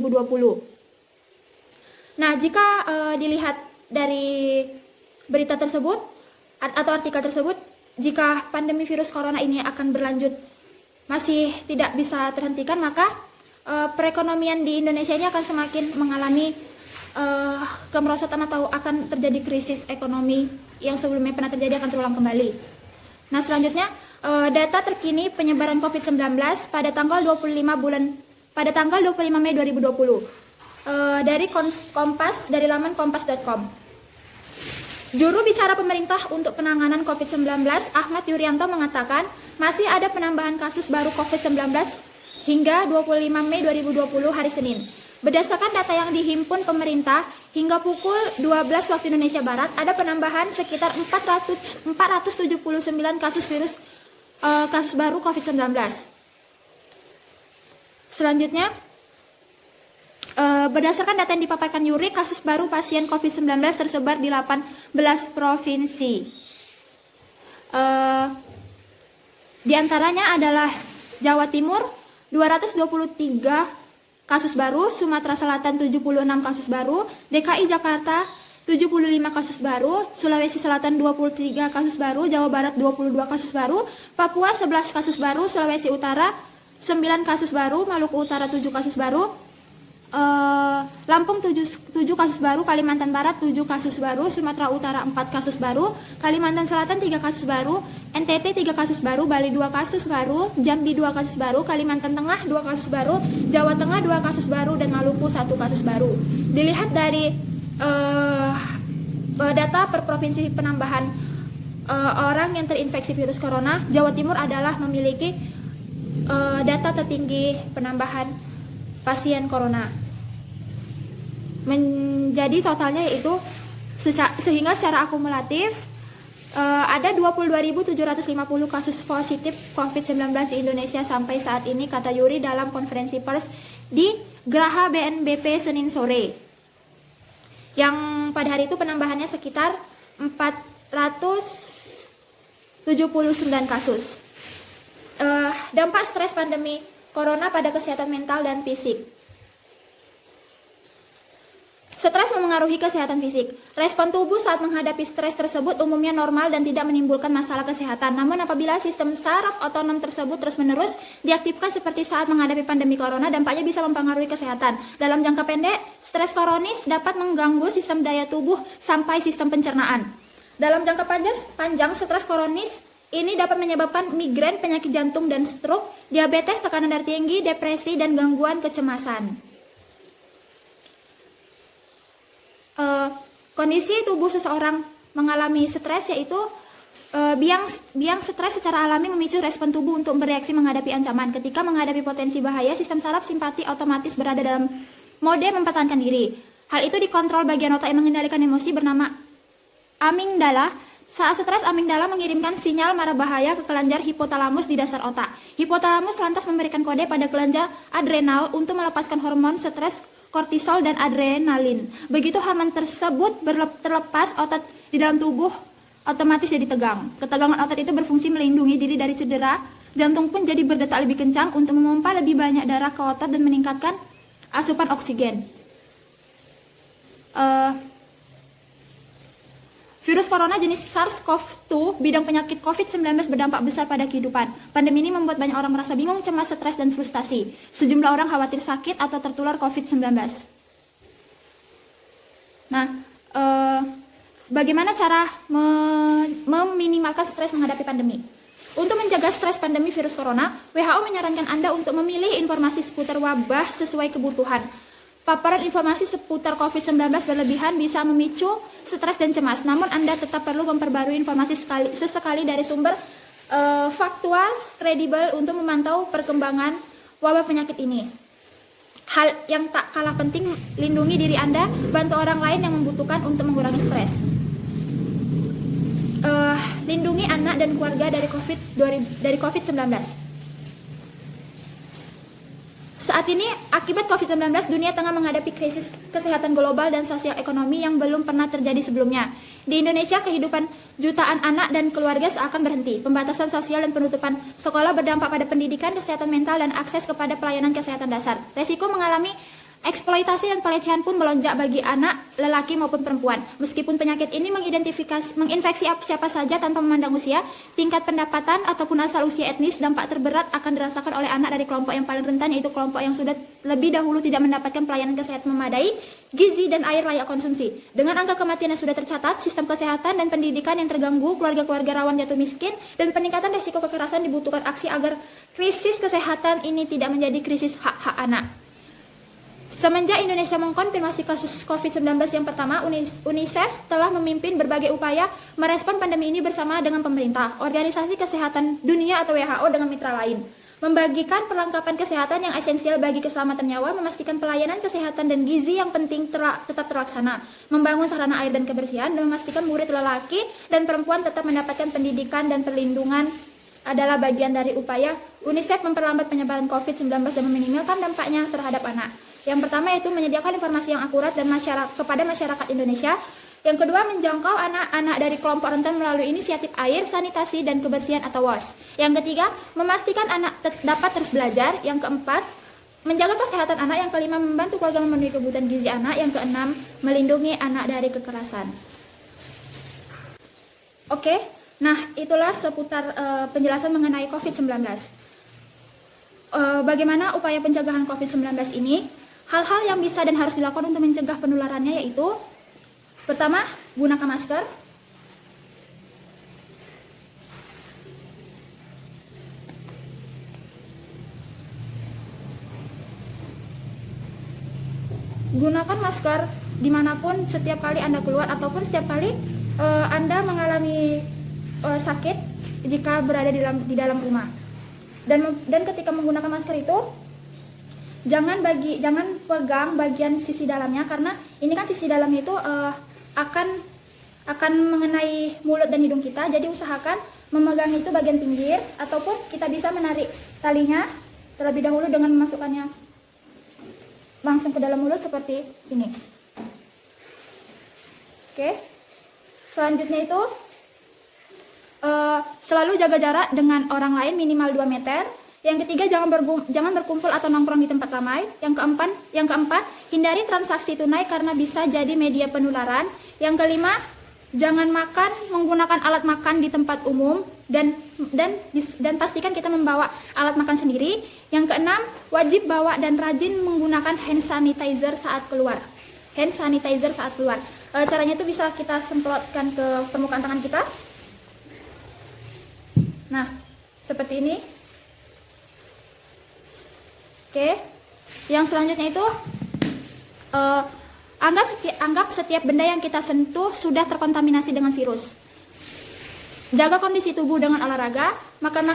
2020. Nah, jika dilihat dari berita tersebut atau artikel tersebut, jika pandemi virus corona ini akan berlanjut masih tidak bisa terhentikan, maka perekonomian di Indonesia ini akan semakin mengalami kemerosotan atau akan terjadi krisis ekonomi yang sebelumnya pernah terjadi akan terulang kembali. Nah, selanjutnya data terkini penyebaran COVID-19 pada tanggal 25 Mei 2020 dari Kompas, dari laman kompas.com. Juru bicara pemerintah untuk penanganan COVID-19 Ahmad Yuryanto mengatakan masih ada penambahan kasus baru COVID-19 hingga 25 Mei 2020 hari Senin. Berdasarkan data yang dihimpun pemerintah, hingga pukul 12 waktu Indonesia Barat, ada penambahan sekitar 479 kasus baru COVID-19. Selanjutnya, berdasarkan data yang dipaparkan Yuri, kasus baru pasien COVID-19 tersebar di 18 provinsi. Di antaranya adalah Jawa Timur 223 kasus baru, Sumatera Selatan 76 kasus baru, DKI Jakarta 75 kasus baru, Sulawesi Selatan 23 kasus baru, Jawa Barat 22 kasus baru, Papua 11 kasus baru, Sulawesi Utara 9 kasus baru, Maluku Utara 7 kasus baru, Lampung 7 kasus baru, Kalimantan Barat 7 kasus baru, Sumatera Utara 4 kasus baru, Kalimantan Selatan 3 kasus baru, NTT 3 kasus baru, Bali 2 kasus baru, Jambi 2 kasus baru, Kalimantan Tengah 2 kasus baru, Jawa Tengah 2 kasus baru, dan Maluku 1 kasus baru. Dilihat dari data per provinsi penambahan orang yang terinfeksi virus corona, Jawa Timur adalah memiliki data tertinggi penambahan pasien corona. Menjadi totalnya yaitu sehingga secara akumulatif ada 22.750 kasus positif COVID-19 di Indonesia sampai saat ini, kata Yuri dalam konferensi pers di Geraha BNPB Senin sore. Yang pada hari itu penambahannya sekitar 479 kasus. Dampak stres pandemi corona pada kesehatan mental dan fisik. Stres memengaruhi kesehatan fisik. Respon tubuh saat menghadapi stres tersebut umumnya normal dan tidak menimbulkan masalah kesehatan. Namun apabila sistem saraf otonom tersebut terus-menerus diaktifkan seperti saat menghadapi pandemi corona, dampaknya bisa mempengaruhi kesehatan. Dalam jangka pendek, stres kronis dapat mengganggu sistem daya tubuh sampai sistem pencernaan. Dalam jangka panjang, stres kronis ini dapat menyebabkan migrain, penyakit jantung dan stroke, diabetes, tekanan darah tinggi, depresi, dan gangguan kecemasan. Kondisi tubuh seseorang mengalami stres yaitu biang stres secara alami memicu respon tubuh untuk bereaksi menghadapi ancaman. Ketika menghadapi potensi bahaya, sistem saraf simpati otomatis berada dalam mode mempertahankan diri. Hal itu dikontrol bagian otak yang mengendalikan emosi bernama amigdala. Saat stres, amigdala mengirimkan sinyal marah bahaya ke kelenjar hipotalamus di dasar otak. Hipotalamus lantas memberikan kode pada kelenjar adrenal untuk melepaskan hormon stres, kortisol, dan adrenalin. Begitu hormon tersebut terlepas, otot di dalam tubuh otomatis jadi tegang. Ketegangan otot itu berfungsi melindungi diri dari cedera. Jantung pun jadi berdetak lebih kencang untuk memompa lebih banyak darah ke otot dan meningkatkan asupan oksigen. Virus corona jenis SARS-CoV-2, bidang penyakit COVID-19 berdampak besar pada kehidupan. Pandemi ini membuat banyak orang merasa bingung, cemas, stres, dan frustasi. Sejumlah orang khawatir sakit atau tertular COVID-19. Nah, bagaimana cara meminimalkan stres menghadapi pandemi? Untuk menjaga stres pandemi virus corona, WHO menyarankan Anda untuk memilih informasi seputar wabah sesuai kebutuhan. Paparan informasi seputar COVID-19 berlebihan bisa memicu stres dan cemas, namun Anda tetap perlu memperbarui informasi sesekali dari sumber faktual, kredibel untuk memantau perkembangan wabah penyakit ini. Hal yang tak kalah penting, lindungi diri Anda, bantu orang lain yang membutuhkan untuk mengurangi stres. Lindungi anak dan keluarga dari COVID-19. Saat ini, akibat COVID-19, dunia tengah menghadapi krisis kesehatan global dan sosial ekonomi yang belum pernah terjadi sebelumnya. Di Indonesia, kehidupan jutaan anak dan keluarga seakan berhenti. Pembatasan sosial dan penutupan sekolah berdampak pada pendidikan, kesehatan mental, dan akses kepada pelayanan kesehatan dasar. Resiko mengalami Eksploitasi dan pelecehan pun melonjak bagi anak, lelaki maupun perempuan. Meskipun penyakit ini menginfeksi siapa saja tanpa memandang usia, tingkat pendapatan ataupun asal usia etnis, dampak terberat akan dirasakan oleh anak dari kelompok yang paling rentan, yaitu kelompok yang sudah lebih dahulu tidak mendapatkan pelayanan kesehatan memadai, gizi dan air layak konsumsi. Dengan angka kematian yang sudah tercatat, sistem kesehatan dan pendidikan yang terganggu, keluarga-keluarga rawan jatuh miskin, dan peningkatan risiko kekerasan, dibutuhkan aksi agar krisis kesehatan ini tidak menjadi krisis hak-hak anak. Semenjak Indonesia mengkonfirmasi kasus COVID-19 yang pertama, UNICEF telah memimpin berbagai upaya merespon pandemi ini bersama dengan pemerintah, Organisasi Kesehatan Dunia atau WHO dengan mitra lain. Membagikan perlengkapan kesehatan yang esensial bagi keselamatan nyawa, memastikan pelayanan kesehatan dan gizi yang penting tetap terlaksana, membangun sarana air dan kebersihan, dan memastikan murid lelaki dan perempuan tetap mendapatkan pendidikan dan perlindungan adalah bagian dari upaya UNICEF memperlambat penyebaran COVID-19 dan meminimalkan dampaknya terhadap anak. Yang pertama yaitu menyediakan informasi yang akurat dan kepada masyarakat Indonesia. Yang kedua, menjangkau anak-anak dari kelompok rentan melalui inisiatif air, sanitasi, dan kebersihan atau WAS. Yang ketiga, memastikan anak dapat terus belajar. Yang keempat, menjaga kesehatan anak. Yang kelima, membantu keluarga memenuhi kebutuhan gizi anak. Yang keenam, melindungi anak dari kekerasan. Oke, nah itulah seputar penjelasan mengenai COVID-19. Bagaimana upaya pencegahan COVID-19 ini? Hal-hal yang bisa dan harus dilakukan untuk mencegah penularannya yaitu: pertama, gunakan masker. Gunakan masker dimanapun, setiap kali Anda keluar ataupun setiap kali Anda mengalami sakit jika berada di dalam rumah. Dan ketika menggunakan masker itu, jangan pegang bagian sisi dalamnya, karena ini kan sisi dalamnya itu akan mengenai mulut dan hidung kita. Jadi usahakan memegang itu bagian pinggir, ataupun kita bisa menarik talinya terlebih dahulu dengan memasukkannya langsung ke dalam mulut seperti ini. Oke. Selanjutnya itu selalu jaga jarak dengan orang lain minimal 2 meter. Yang ketiga, jangan berkumpul atau nongkrong di tempat ramai. Yang keempat, hindari transaksi tunai karena bisa jadi media penularan. Yang kelima, jangan makan menggunakan alat makan di tempat umum dan pastikan kita membawa alat makan sendiri. Yang keenam, wajib bawa dan rajin menggunakan hand sanitizer saat keluar. Caranya itu bisa kita semprotkan ke permukaan tangan kita. Nah, seperti ini. Oke, yang selanjutnya itu anggap setiap benda yang kita sentuh sudah terkontaminasi dengan virus. Jaga kondisi tubuh dengan olahraga, makan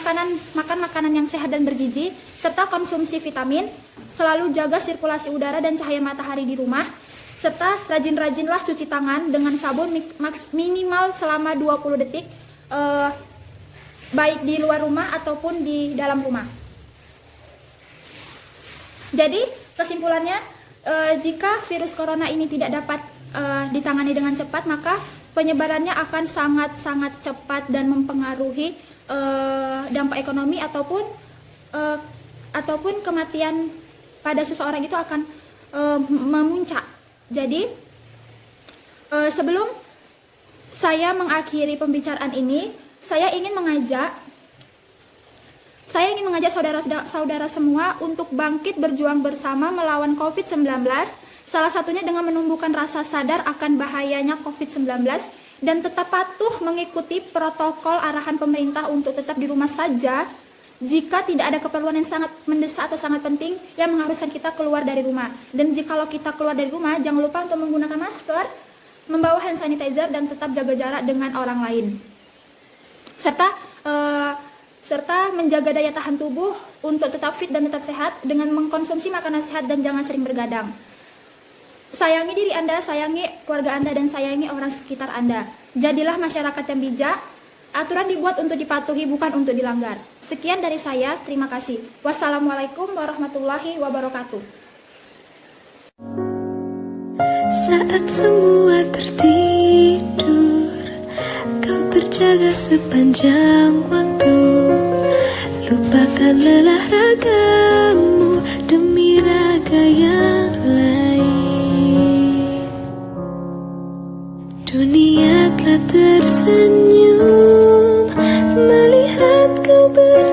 makanan yang sehat dan bergizi, serta konsumsi vitamin. Selalu jaga sirkulasi udara dan cahaya matahari di rumah, serta rajin-rajinlah cuci tangan dengan sabun minimal selama 20 detik, baik di luar rumah ataupun di dalam rumah. Jadi kesimpulannya, jika virus corona ini tidak dapat ditangani dengan cepat, maka penyebarannya akan sangat-sangat cepat dan mempengaruhi dampak ekonomi ataupun kematian pada seseorang itu akan memuncak. Jadi sebelum saya mengakhiri pembicaraan ini, saya ingin mengajak saudara-saudara semua untuk bangkit berjuang bersama melawan COVID-19, salah satunya dengan menumbuhkan rasa sadar akan bahayanya COVID-19 dan tetap patuh mengikuti protokol arahan pemerintah untuk tetap di rumah saja jika tidak ada keperluan yang sangat mendesak atau sangat penting yang mengharuskan kita keluar dari rumah. Dan jikalau kita keluar dari rumah, jangan lupa untuk menggunakan masker, membawa hand sanitizer, dan tetap jaga jarak dengan orang lain. Serta menjaga daya tahan tubuh untuk tetap fit dan tetap sehat dengan mengkonsumsi makanan sehat dan jangan sering bergadang. Sayangi diri Anda, sayangi keluarga Anda, dan sayangi orang sekitar Anda. Jadilah masyarakat yang bijak. Aturan dibuat untuk dipatuhi, bukan untuk dilanggar. Sekian dari saya, terima kasih. Wassalamualaikum warahmatullahi wabarakatuh. Saat semua tertidur, kau terjaga sepanjang waktu. Lupakan lelah ragamu demi raga yang lain. berdua.